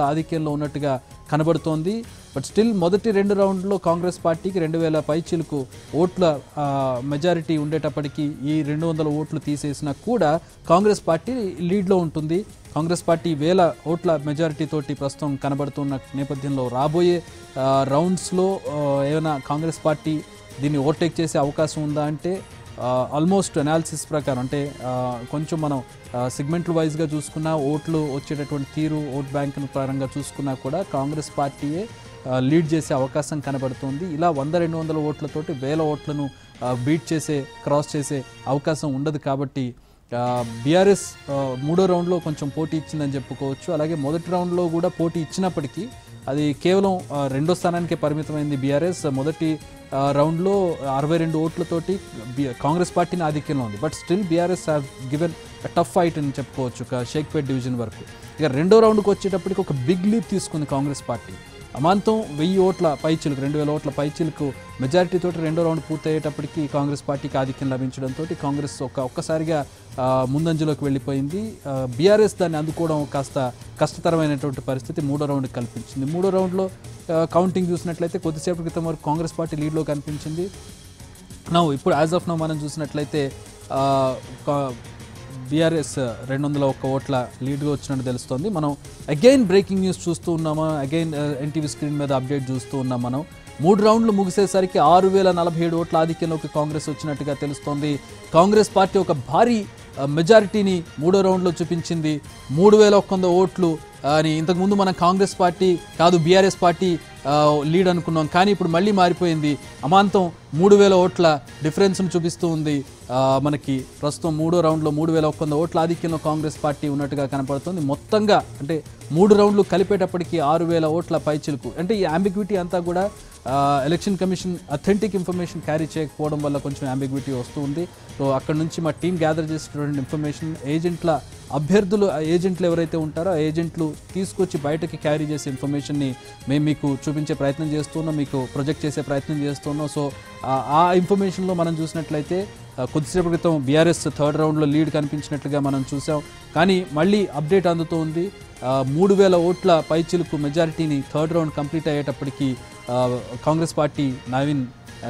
ఓట్ల ఆధిక్యంలో ఉన్నట్టుగా కనబడుతోంది. బట్ స్టిల్ మొదటి 2 రౌండ్లో కాంగ్రెస్ పార్టీకి 2000 పైచిలకు ఓట్ల మెజారిటీ ఉండేటప్పటికీ ఈ 200 ఓట్లు తీసేసినా కూడా కాంగ్రెస్ పార్టీ లీడ్లో ఉంటుంది. కాంగ్రెస్ పార్టీ 1000 ఓట్ల మెజారిటీ తోటి ప్రస్తుతం కనబడుతున్న నేపథ్యంలో రాబోయే రౌండ్స్లో ఏమైనా కాంగ్రెస్ పార్టీ దీన్ని ఓవర్టేక్ చేసే అవకాశం ఉందా అంటే ఆల్మోస్ట్ అనాలిసిస్ ప్రకారం అంటే కొంచెం మనం సెగ్మెంట్ల వైజ్గా చూసుకున్నా ఓట్లు వచ్చేటటువంటి తీరు ఓట్ బ్యాంక్ పరంగా చూసుకున్నా కూడా కాంగ్రెస్ పార్టీయే లీడ్ చేసే అవకాశం కనబడుతుంది. ఇలా 100-200 ఓట్లతోటి 1000 ఓట్లను బీట్ చేసే క్రాస్ చేసే అవకాశం ఉండదు. కాబట్టి బీఆర్ఎస్ 3వ రౌండ్లో కొంచెం పోటీ ఇచ్చిందని చెప్పుకోవచ్చు. అలాగే మొదటి రౌండ్లో కూడా పోటీ ఇచ్చినప్పటికీ అది కేవలం 2వ స్థానానికే పరిమితమైంది బీఆర్ఎస్. మొదటి రౌండ్లో 62 ఓట్లతోటి కాంగ్రెస్ పార్టీని ఆధిక్యంలో ఉంది. But still BRS have given tough fight అని చెప్పుకోవచ్చు షేక్పేట్ డివిజన్ వరకు. ఇక 2వ రౌండ్కి వచ్చేటప్పటికి ఒక బిగ్ లీప్ తీసుకుంది కాంగ్రెస్ పార్టీ. అమాంతం 1000 ఓట్ల పైచిలకు 2000 ఓట్ల పైచిలకు మెజారిటీ తోటి 2వ రౌండ్ పూర్తయ్యేటప్పటికి కాంగ్రెస్ పార్టీకి ఆధిక్యం లభించడంతో కాంగ్రెస్ ఒక్కసారిగా ముందంజలోకి వెళ్ళిపోయింది. బీఆర్ఎస్ దాన్ని అందుకోవడం కాస్త కష్టతరమైనటువంటి పరిస్థితి 3వ రౌండ్కి కల్పించింది. 3వ రౌండ్లో కౌంటింగ్ చూసినట్లయితే కొద్దిసేపటి క్రితం వరకు కాంగ్రెస్ పార్టీ లీడ్లో కనిపించింది. ఇప్పుడు యాజ్ ఆఫ్ నౌ మనం చూసినట్లయితే బీఆర్ఎస్ 201 ఓట్ల లీడ్గా వచ్చినట్టు తెలుస్తోంది. మనం అగైన్ బ్రేకింగ్ న్యూస్ చూస్తూ ఉన్నాము. అగైన్ ఎన్టీవీ స్క్రీన్ మీద అప్డేట్ చూస్తూ ఉన్నాం. మనం 3 రౌండ్లు ముగిసేసరికి 6047 ఓట్ల ఆధిక్యంలోకి కాంగ్రెస్ వచ్చినట్టుగా తెలుస్తోంది. కాంగ్రెస్ పార్టీ ఒక భారీ మెజారిటీని 3వ రౌండ్లో చూపించింది. 3100 ఓట్లు అని ఇంతకుముందు మనం కాంగ్రెస్ పార్టీ కాదు బీఆర్ఎస్ పార్టీ లీడ్ అనుకున్నాం. కానీ ఇప్పుడు మళ్ళీ మారిపోయింది. అమాంతం 3000 ఓట్ల డిఫరెన్స్ను చూపిస్తూ ఉంది. మనకి ప్రస్తుతం 3వ రౌండ్లో 3100 ఓట్ల ఆధిక్యంలో కాంగ్రెస్ పార్టీ ఉన్నట్టుగా కనపడుతుంది. మొత్తంగా అంటే 3 రౌండ్లు కలిపేటప్పటికి 6000 ఓట్ల పైచిలకు. అంటే ఈ అంబిగ్విటీ అంతా కూడా election commission authentic information carry చేయకపోవడం వల్ల కొంచెం అంబిగ్విటీ వస్తూ ఉంది. సో అక్కడ నుంచి మా టీం గ్యాదర్ చేసినటువంటి ఇన్ఫర్మేషన్ ఏజెంట్లు ఎవరైతే ఉంటారో ఆ ఏజెంట్లు తీసుకొచ్చి బయటకి క్యారీ చేసే ఇన్ఫర్మేషన్ని మేము మీకు చూపించే ప్రయత్నం చేస్తున్నాం, మీకు ప్రొజెక్ట్ చేసే ప్రయత్నం చేస్తున్నాం. సో ఆ ఇన్ఫర్మేషన్లో మనం చూసినట్లయితే కొద్దిసేపటి క్రితం బీఆర్ఎస్ 3rd రౌండ్లో లీడ్ కనిపించినట్లుగా మనం చూసాం. కానీ మళ్ళీ అప్డేట్ అందుతూ ఉంది. 3000 ఓట్ల పైచిలకు మెజారిటీని 3rd రౌండ్ కంప్లీట్ అయ్యేటప్పటికి కాంగ్రెస్ పార్టీ నవీన్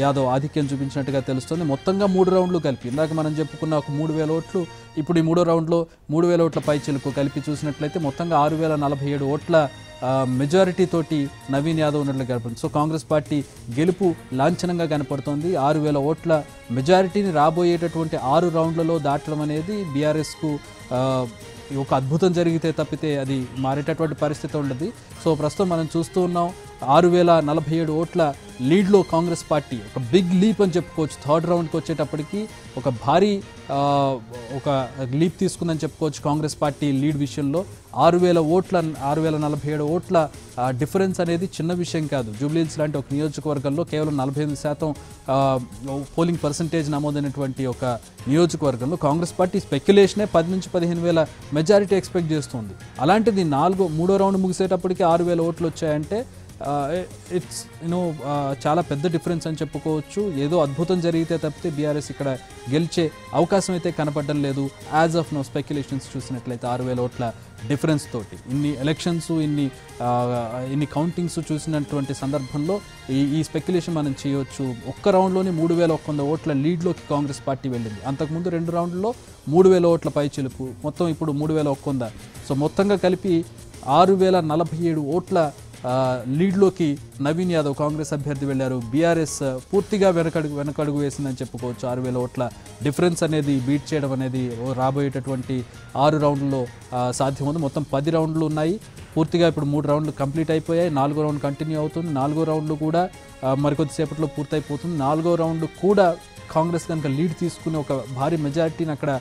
యాదవ్ ఆధిక్యం చూపించినట్టుగా తెలుస్తుంది. మొత్తంగా 3 రౌండ్లు కలిపి ఇందాక మనం చెప్పుకున్న ఒక 3000 ఓట్లు ఇప్పుడు ఈ 3వ రౌండ్లో 3000 ఓట్ల పైచిలకు కలిపి చూసినట్లయితే మొత్తంగా 6047 ఓట్ల మెజారిటీ తోటి నవీన్ యాదవ్ ఉన్నట్లు కనపడుతుంది. సో కాంగ్రెస్ పార్టీ గెలుపు లాంఛనంగా కనపడుతోంది. 6000 ఓట్ల మెజారిటీని రాబోయేటటువంటి 6 రౌండ్లలో దాటడం అనేది బీఆర్ఎస్కు ఒక అద్భుతం జరిగితే తప్పితే అది మారేటటువంటి పరిస్థితి ఉండదు. సో ప్రస్తుతం మనం చూస్తూ ఉన్నాం 6047 ఓట్ల లీడ్లో కాంగ్రెస్ పార్టీ ఒక బిగ్ లీప్ అని చెప్పుకోవచ్చు. 3rd రౌండ్కి వచ్చేటప్పటికి ఒక భారీ ఒక లీప్ తీసుకుందని చెప్పుకోవచ్చు. కాంగ్రెస్ పార్టీ లీడ్ విషయంలో 6047 ఓట్ల డిఫరెన్స్ అనేది చిన్న విషయం కాదు. జూబ్లీహిల్స్ లాంటి ఒక నియోజకవర్గంలో కేవలం 48% పోలింగ్ పర్సంటేజ్ నమోదైనటువంటి ఒక నియోజకవర్గంలో కాంగ్రెస్ పార్టీ స్పెక్యులేషనే 10 నుంచి 15,000 మెజారిటీ ఎక్స్పెక్ట్ చేస్తుంది. అలాంటిది 3వ రౌండ్ ముగిసేటప్పటికి 6000 ఓట్లు వచ్చాయంటే ఇట్స్ చాలా పెద్ద డిఫరెన్స్ అని చెప్పుకోవచ్చు. ఏదో అద్భుతం జరిగితే తప్పితే బీఆర్ఎస్ ఇక్కడ గెలిచే అవకాశం అయితే కనపడడం లేదు. యాజ్ ఆఫ్ నో స్పెక్యులేషన్స్ చూసినట్లయితే 6000 ఓట్ల డిఫరెన్స్ తోటి ఇన్ని ఎలక్షన్స్ ఇన్ని కౌంటింగ్స్ చూసినటువంటి సందర్భంలో ఈ స్పెక్యులేషన్ మనం చేయవచ్చు. ఒక్క రౌండ్లోనే 3100 ఓట్ల లీడ్లోకి కాంగ్రెస్ పార్టీ వెళ్ళింది. అంతకుముందు 2 రౌండ్లలో 3000 ఓట్ల పైచిలుపు, మొత్తం ఇప్పుడు 3100. సో మొత్తంగా కలిపి 6047 ఓట్ల లీడ్లోకి నవీన్ యాదవ్ కాంగ్రెస్ అభ్యర్థి వెళ్లారు. బీఆర్ఎస్ పూర్తిగా వెనకడుగు వేసిందని చెప్పుకోవచ్చు. 6000 ఓట్ల డిఫరెన్స్ అనేది బీట్ చేయడం అనేది రాబోయేటటువంటి 6 రౌండ్లలో సాధ్యమవుతుంది. మొత్తం 10 రౌండ్లు ఉన్నాయి. పూర్తిగా ఇప్పుడు 3 రౌండ్లు కంప్లీట్ అయిపోయాయి. 4వ రౌండ్ కంటిన్యూ అవుతుంది. 4వ రౌండ్లు కూడా మరికొద్దిసేపట్లో పూర్తయిపోతుంది. 4వ రౌండ్ కూడా కాంగ్రెస్ కనుక లీడ్ తీసుకుని ఒక భారీ మెజారిటీని అక్కడ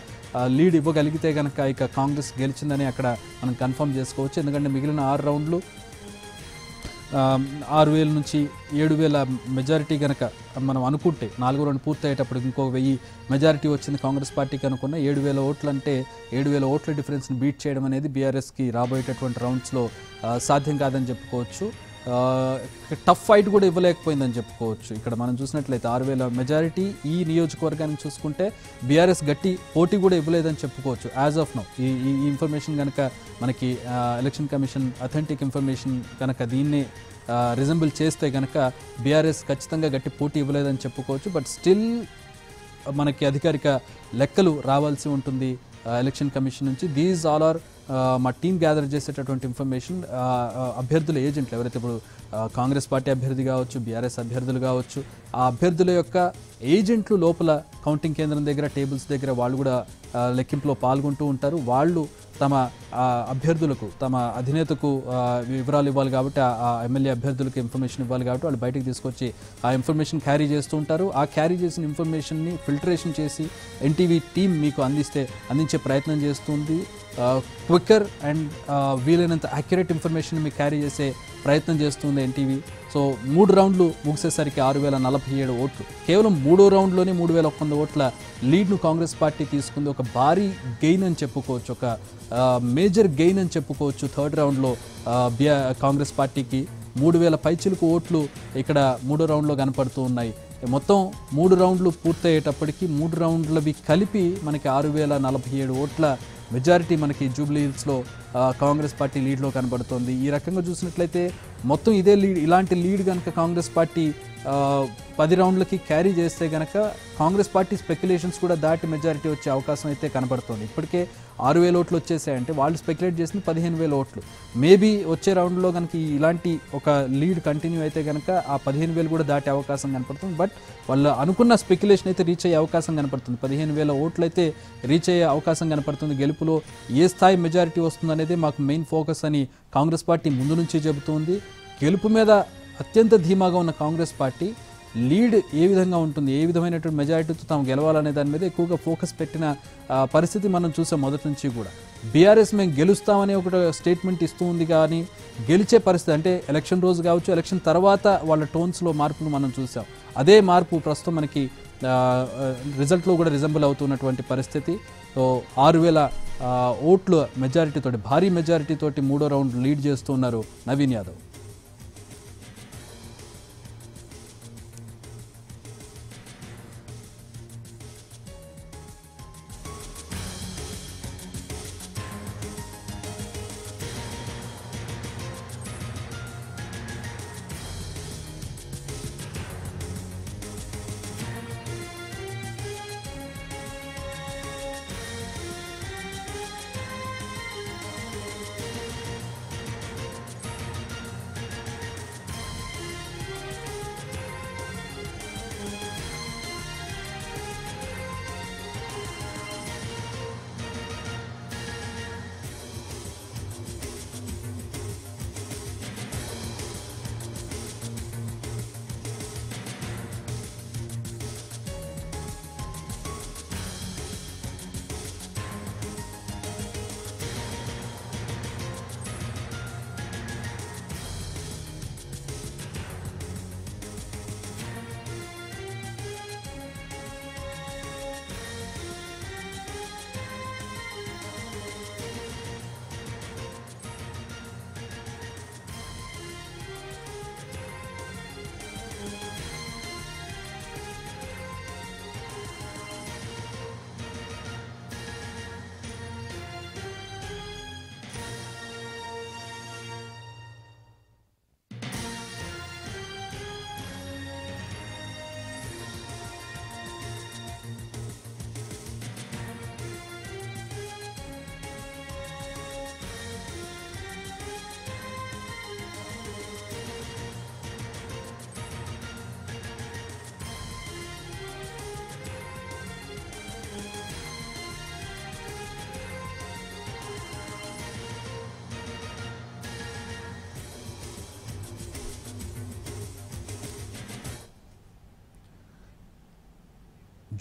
లీడ్ ఇవ్వగలిగితే కనుక ఇక కాంగ్రెస్ గెలిచిందని అక్కడ మనం కన్ఫర్మ్ చేసుకోవచ్చు. ఎందుకంటే మిగిలిన 6 రౌండ్లు 6000 నుంచి 7000 మెజారిటీ కనుక మనం అనుకుంటే 4వ రౌండ్ పూర్తయ్యేటప్పుడు ఇంకో 1000 మెజారిటీ వచ్చింది కాంగ్రెస్ పార్టీకి అనుకున్న 7000 ఓట్లు అంటే 7000 ఓట్ల డిఫరెన్స్ని బీట్ చేయడం అనేది బీఆర్ఎస్కి రాబోయేటటువంటి రౌండ్స్లో సాధ్యం కాదని చెప్పుకోవచ్చు. టఫ్ ఫైట్ కూడా ఇవ్వలేకపోయిందని చెప్పుకోవచ్చు. ఇక్కడ మనం చూసినట్లయితే 6,000 మెజారిటీ ఈ నియోజకవర్గానికి చూసుకుంటే బీఆర్ఎస్ గట్టి పోటీ కూడా ఇవ్వలేదని చెప్పుకోవచ్చు యాజ్ ఆఫ్ నౌ. ఈ ఇన్ఫర్మేషన్ కనుక మనకి ఎలక్షన్ కమిషన్ అథెంటిక్ ఇన్ఫర్మేషన్ కనుక దీన్ని రిజంబుల్ చేస్తే కనుక బీఆర్ఎస్ ఖచ్చితంగా గట్టి పోటీ ఇవ్వలేదని చెప్పుకోవచ్చు. బట్ స్టిల్ మనకి అధికారిక లెక్కలు రావాల్సి ఉంటుంది ఎలక్షన్ కమిషన్ నుంచి. దీస్ ఆల్ ఆర్ మా టీం గ్యాదర్ చేసేటటువంటి ఇన్ఫర్మేషన్. అభ్యర్థుల ఏజెంట్లు ఎవరైతే ఇప్పుడు కాంగ్రెస్ పార్టీ అభ్యర్థి కావచ్చు, బీఆర్ఎస్ అభ్యర్థులు కావచ్చు, ఆ అభ్యర్థుల యొక్క ఏజెంట్లు లోపల కౌంటింగ్ కేంద్రం దగ్గర టేబుల్స్ దగ్గర వాళ్ళు కూడా లెక్కింపులో పాల్గొంటూ ఉంటారు. వాళ్ళు తమ అభ్యర్థులకు తమ అధినేతకు వివరాలు ఇవ్వాలి కాబట్టి, ఆ ఎమ్మెల్యే అభ్యర్థులకు ఇన్ఫర్మేషన్ ఇవ్వాలి కాబట్టి వాళ్ళు బయటకు తీసుకొచ్చి ఆ ఇన్ఫర్మేషన్ క్యారీ చేస్తూ ఉంటారు. ఆ క్యారీ చేసిన ఇన్ఫర్మేషన్ని ఫిల్టరేషన్ చేసి ఎన్టీవీ టీం మీకు అందించే ప్రయత్నం చేస్తుంది. క్విక్కర్ అండ్ వీలైనంత యాక్యురేట్ ఇన్ఫర్మేషన్ మీకు క్యారీ చేసే ప్రయత్నం చేస్తుంది ఎన్టీవీ. సో 3 రౌండ్లు ముగిసేసరికి 6,047 ఓట్లు, కేవలం 3వ రౌండ్లోనే 3,100 ఓట్ల లీడ్ను కాంగ్రెస్ పార్టీ తీసుకుంది. ఒక భారీ గెయిన్ అని చెప్పుకోవచ్చు, ఒక మేజర్ గెయిన్ అని చెప్పుకోవచ్చు. 3rd రౌండ్లో కాంగ్రెస్ పార్టీకి 3,000 పైచిలకు ఓట్లు ఇక్కడ 3వ రౌండ్లో కనపడుతూ ఉన్నాయి. మొత్తం 3 రౌండ్లు పూర్తయ్యేటప్పటికి 3 రౌండ్లవి కలిపి మనకి 6,047 ఓట్ల మెజారిటీ మనకి జూబ్లీ హిల్స్లో కాంగ్రెస్ పార్టీ లీడ్లో కనబడుతోంది. ఈ రకంగా చూసినట్లయితే మొత్తం ఇదే లీడ్, ఇలాంటి లీడ్ కనుక కాంగ్రెస్ పార్టీ 10 రౌండ్లకి క్యారీ చేస్తే కనుక కాంగ్రెస్ పార్టీ స్పెక్యులేషన్స్ కూడా దాటి మెజారిటీ వచ్చే అవకాశం అయితే కనబడుతుంది. ఇప్పటికే 6,000 ఓట్లు వచ్చేసాయంటే వాళ్ళు స్పెక్యులేట్ చేసింది 15,000 ఓట్లు. మేబీ వచ్చే రౌండ్లో కనుక ఇలాంటి ఒక లీడ్ కంటిన్యూ అయితే కనుక ఆ 15,000 కూడా దాటే అవకాశం కనపడుతుంది. బట్ వాళ్ళు అనుకున్న స్పెక్యులేషన్ అయితే రీచ్ అయ్యే అవకాశం కనపడుతుంది. 15,000 ఓట్లు అయితే రీచ్ అయ్యే అవకాశం కనపడుతుంది. గెలుపులో ఏ స్థాయి మెజారిటీ వస్తుందనేది మాకు మెయిన్ ఫోకస్ అని కాంగ్రెస్ పార్టీ ముందు నుంచి చెబుతోంది. గెలుపు మీద అత్యంత ధీమాగా ఉన్న కాంగ్రెస్ పార్టీ లీడ్ ఏ విధంగా ఉంటుంది, ఏ విధమైనటువంటి మెజారిటీతో తాము గెలవాలనే దాని మీద ఎక్కువగా ఫోకస్ పెట్టిన పరిస్థితి మనం చూసాం మొదటి నుంచి కూడా. బీఆర్ఎస్ మేము గెలుస్తామని ఒక స్టేట్మెంట్ ఇస్తూ ఉంది, కానీ గెలిచే పరిస్థితి అంటే ఎలక్షన్ రోజు కావచ్చు, ఎలక్షన్ తర్వాత వాళ్ళ టోన్స్లో మార్పును మనం చూసాం. అదే మార్పు ప్రస్తుతం మనకి రిజల్ట్లో కూడా రిజంబుల్ అవుతున్నటువంటి పరిస్థితి. సో 6,000 ఓట్ల మెజారిటీతోటి, భారీ మెజారిటీతోటి 3వ రౌండ్ లీడ్ చేస్తున్నారు నవీన్ యాదవ్.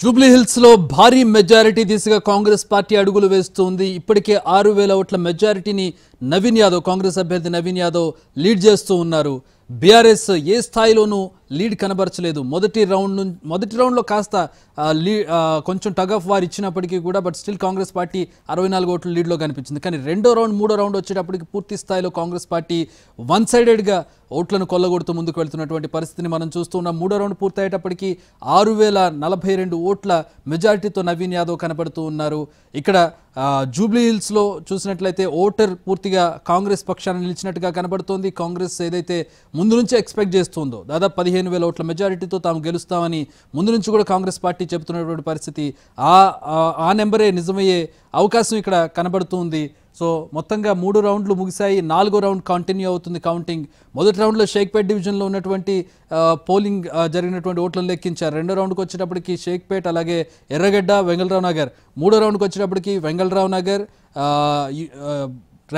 జూబ్లీ హిల్స్ లో భారీ మెజారిటీ దిశగా కాంగ్రెస్ పార్టీ అడుగులు వేస్తుంది. ఇప్పటికే 6,000 ఓట్ల మెజారిటీని నవీన్ యాదవ్, కాంగ్రెస్ అభ్యర్థి నవీన్ యాదవ్ లీడ్ చేస్తూ ఉన్నారు. బీఆర్ఎస్ ఏ స్థాయిలోనూ లీడ్ కనబరచలేదు. మొదటి రౌండ్లో కాస్త కొంచెం టగ్ ఆఫ్ వార్ ఇచ్చినప్పటికీ కూడా బట్ స్టిల్ కాంగ్రెస్ పార్టీ 64 ఓట్ల లీడ్లో కనిపించింది. కానీ రెండో రౌండ్ మూడో రౌండ్ వచ్చేటప్పటికి పూర్తి స్థాయిలో కాంగ్రెస్ పార్టీ వన్ సైడెడ్గా ఓట్లను కొల్లగొడుతూ ముందుకు వెళ్తున్నటువంటి పరిస్థితిని మనం చూస్తున్నాం. మూడో రౌండ్ పూర్తయ్యేటప్పటికి 6042 ఓట్ల మెజారిటీతో నవీన్ యాదవ్ కనబడుతూ ఉన్నారు. ఇక్కడ జూబ్లీ హిల్స్లో చూసినట్లయితే ఓటర్ పూర్తిగా కాంగ్రెస్ పక్షాన నిలిచినట్టుగా కనబడుతోంది. కాంగ్రెస్ ఏదైతే ముందు నుంచే ఎక్స్పెక్ట్ చేస్తుందో దాదాపు 15,000 ఓట్ల మెజారిటీతో తాము గెలుస్తామని ముందు నుంచి కూడా కాంగ్రెస్ పార్టీ చెబుతున్నటువంటి పరిస్థితి, ఆ నెంబరే నిజమయ్యే అవకాశం ఇక్కడ కనబడుతుంది. సో మొత్తంగా 3 రౌండ్లు ముగిశాయి. 4వ రౌండ్ కంటిన్యూ అవుతుంది కౌంటింగ్. మొదటి రౌండ్లో షేక్పేట్ డివిజన్లో ఉన్నటువంటి పోలింగ్ జరిగినటువంటి ఓట్లను లెక్కించారు. రెండో రౌండ్కి వచ్చేటప్పటికి షేక్పేట్, అలాగే ఎర్రగడ్డ, వెంగళరావు నగర్. మూడో రౌండ్కి వచ్చేటప్పటికి వెంగళరావు నగర్,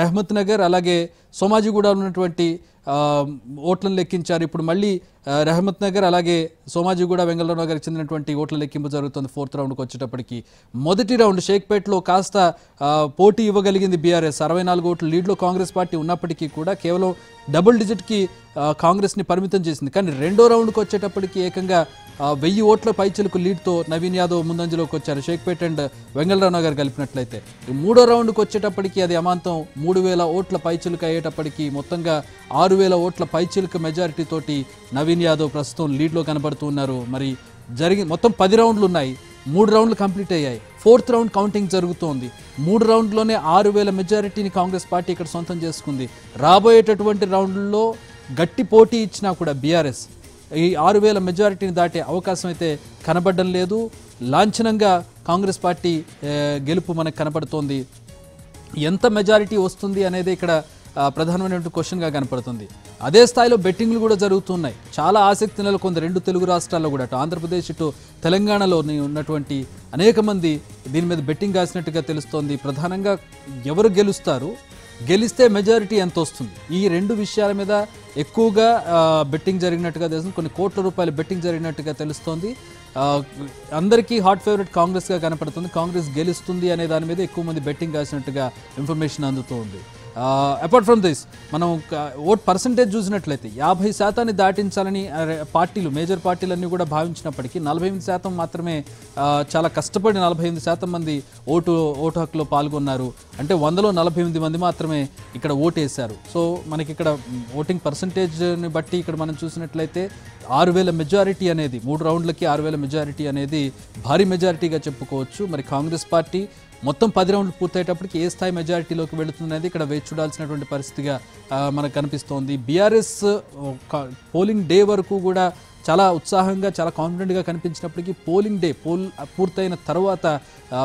రెహమత్ నగర్, అలాగే సోమాజిగూడ ఉన్నటువంటి ఓట్లను లెక్కించారు. ఇప్పుడు మళ్ళీ రెహమత్ నగర్, అలాగే సోమాజిగూడ, వెంగళరావు నగర్కి చెందినటువంటి ఓట్ల లెక్కింపు జరుగుతుంది. 4th రౌండ్కి వచ్చేటప్పటికి మొదటి రౌండ్ షేక్పేట్లో కాస్త పోటీ ఇవ్వగలిగింది బీఆర్ఎస్. 64 ఓట్ల లీడ్లో కాంగ్రెస్ పార్టీ ఉన్నప్పటికీ కూడా కేవలం డబుల్ డిజిట్కి కాంగ్రెస్ని పరిమితం చేసింది. కానీ రెండో రౌండ్కి వచ్చేటప్పటికి ఏకంగా 1000 ఓట్ల పైచిలకు లీడ్తో నవీన్ యాదవ్ ముందంజలోకి వచ్చారు, షేక్పేట్ అండ్ వెంగళరావు నగర్ కలిపినట్లయితే. మూడో రౌండ్కి వచ్చేటప్పటికి అది అమాంతం 3000 ఓట్ల పైచిలకు అయ్యేటప్పటికి మొత్తంగా 6000 ఓట్ల పైచిలకు మెజారిటీ తోటి నవీన్ యాదవ్ ప్రస్తుతం లీడ్లో కనబడుతూ ఉన్నారు. మరి మొత్తం 10 రౌండ్లు ఉన్నాయి, 3 రౌండ్లు కంప్లీట్ అయ్యాయి. 4th రౌండ్ కౌంటింగ్ జరుగుతోంది. 3 రౌండ్లోనే 6000 మెజారిటీని కాంగ్రెస్ పార్టీ ఇక్కడ సొంతం చేసుకుంది. రాబోయేటటువంటి రౌండ్లలో గట్టి పోటీ ఇచ్చినా కూడా బీఆర్ఎస్ ఈ 6000 మెజారిటీని దాటే అవకాశం అయితే కనబడడం లేదు. లాంఛనంగా కాంగ్రెస్ పార్టీ గెలుపు మనకు కనబడుతోంది. ఎంత మెజారిటీ వస్తుంది అనేది ఇక్కడ ప్రధానమైనటువంటి క్వశ్చన్గా కనపడుతుంది. అదే స్థాయిలో బెట్టింగ్లు కూడా జరుగుతున్నాయి. చాలా ఆసక్తి నెలకొంది 2 తెలుగు రాష్ట్రాల్లో కూడా, అటు ఆంధ్రప్రదేశ్ ఇటు తెలంగాణలో ఉన్నటువంటి అనేక మంది దీని మీద బెట్టింగ్ కాసినట్టుగా తెలుస్తోంది. ప్రధానంగా ఎవరు గెలుస్తారు, గెలిస్తే మెజారిటీ ఎంత వస్తుంది, ఈ 2 విషయాల మీద ఎక్కువగా బెట్టింగ్ జరిగినట్టుగా తెలుస్తుంది. కొన్ని కోట్ల రూపాయల బెట్టింగ్ జరిగినట్టుగా తెలుస్తోంది. అందరికీ హాట్ ఫేవరెట్ కాంగ్రెస్గా కనపడుతుంది. కాంగ్రెస్ గెలుస్తుంది అనే దాని మీద ఎక్కువ మంది బెట్టింగ్ కాసినట్టుగా ఇన్ఫర్మేషన్ అందుతుంది. అపార్ట్ ఫ్రమ్ దిస్ మనం ఓట్ పర్సంటేజ్ చూసినట్లయితే 50% దాటించాలని పార్టీలు, మేజర్ పార్టీలన్నీ కూడా భావించినప్పటికీ 48% మాత్రమే చాలా కష్టపడి 48% మంది ఓటు హక్కులో పాల్గొన్నారు. అంటే 100లో 48 మంది మాత్రమే ఇక్కడ ఓటేశారు. సో మనకి ఇక్కడ ఓటింగ్ పర్సంటేజ్ని బట్టి ఇక్కడ మనం చూసినట్లయితే 6000 మెజారిటీ అనేది, 3 రౌండ్లకి 6000 మెజారిటీ అనేది భారీ మెజారిటీగా చెప్పుకోవచ్చు. మరి కాంగ్రెస్ పార్టీ మొత్తం 10 రౌండ్లు పూర్తయ్యేటప్పటికి ఏ స్థాయి మెజారిటీలోకి వెళుతుందనేది ఇక్కడ వేచి చూడాల్సినటువంటి పరిస్థితిగా మనకు కనిపిస్తోంది. బీఆర్ఎస్ పోలింగ్ డే వరకు కూడా చాలా ఉత్సాహంగా, చాలా కాన్ఫిడెంట్గా కనిపించినప్పటికీ పోలింగ్ డే పూర్తయిన తర్వాత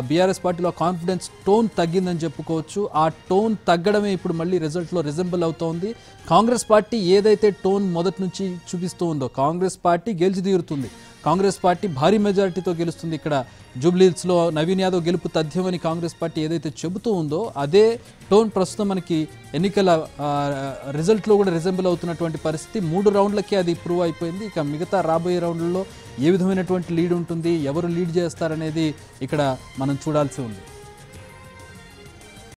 బీఆర్ఎస్ పార్టీలో కాన్ఫిడెన్స్ టోన్ తగ్గిందని చెప్పుకోవచ్చు. ఆ టోన్ తగ్గడమే ఇప్పుడు మళ్ళీ రిజల్ట్లో రిజెంబుల్ అవుతోంది. కాంగ్రెస్ పార్టీ ఏదైతే టోన్ మొదటి నుంచి చూపిస్తూ ఉందో, కాంగ్రెస్ పార్టీ గెలిచి తీరుతుంది, కాంగ్రెస్ పార్టీ భారీ మెజారిటీతో గెలుస్తుంది. ఇక్కడ జూబ్లీహిల్స్లో నవీన్ యాదవ్ గెలుపు తథ్యమని కాంగ్రెస్ పార్టీ ఏదైతే చెబుతూ ఉందో అదే టోన్ ప్రస్తుతం మనకి ఎన్నికల రిజల్ట్లో కూడా రిజెంబుల్ అవుతున్నటువంటి పరిస్థితి. 3 రౌండ్లకే అది ప్రూవ్ అయిపోయింది. ఇక మిగతా రాబోయే రౌండ్లలో ఏ విధమైనటువంటి లీడ్ ఉంటుంది, ఎవరు లీడ్ చేస్తారనేది ఇక్కడ మనం చూడాల్సి ఉంది.